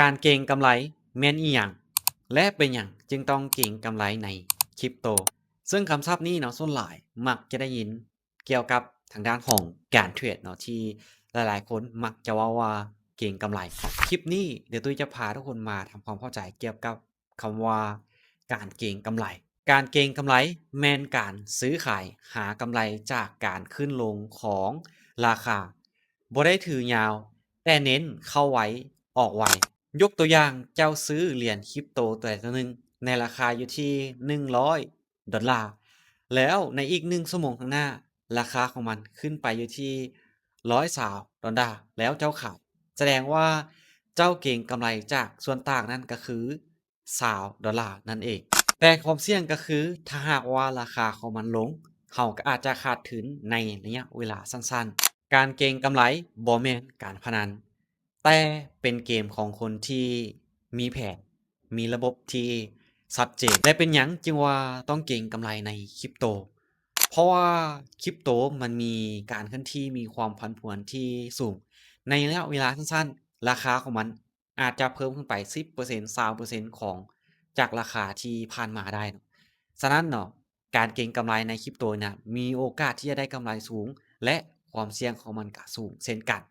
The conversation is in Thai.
การเก็งกำไรแม่นอิหยังและเป็นหยังจึงต้องเก็งกำไรในคริปโตซึ่งคำศัพท์นี้เนาะส่วนหลายมักจะได้ยินเกี่ยวกับทางด้านของการเทรดเนาะที่หลายๆคนมักจะว่าเก็งกำไรคลิปนี้เดี๋ยวตุ้ยจะพาทุกคนมาทำความเข้าใจเกี่ยวกับคำว่าการเก็งกำไรการเก็งกำไรแม่นการซื้อขายหากำไรจากการขึ้นลงของราคาบ่ได้ถือยาวแต่เน้นเข้าไว้ออกไว ยกตัวอย่างเจ้าซื้อเหรียญคริปโตตัวหนึ่งในราคาอยู่ที่$100แล้วในอีก1ชั่วโมงข้างหน้าราคาของมันขึ้นไปอยู่ที่$120แล้วเจ้าขายแสดงว่าเจ้าเก็งกำไรจากส่วนต่างนั้นก็คือ$20นั่นเองแต่ความเสี่ยงก็คือถ้าหากว่าราคาของมันลงเราก็อาจจะขาดทุนในระยะเวลาสั้นๆการเก็งกำไรบ่แม่นการพนัน แต่เป็นเกมของคนที่มีแผนมีระบบที่ชัดเจนและเป็นหยังจึงว่าต้องเก็งกำไรในคริปโตเพราะว่าคริปโตมันมีการเคลื่อนที่มีความผันผวนที่สูงในระยะเวลาสั้นๆราคาของมันอาจจะเพิ่มขึ้นไป10% 20%ของจากราคาที่ผ่านมาได้เนาะฉะนั้นเนาะการเก็งกำไรในคริปโตน่ะมีโอกาสที่จะได้กำไรสูงและความเสี่ยงของมันก็สูงเช่นกัน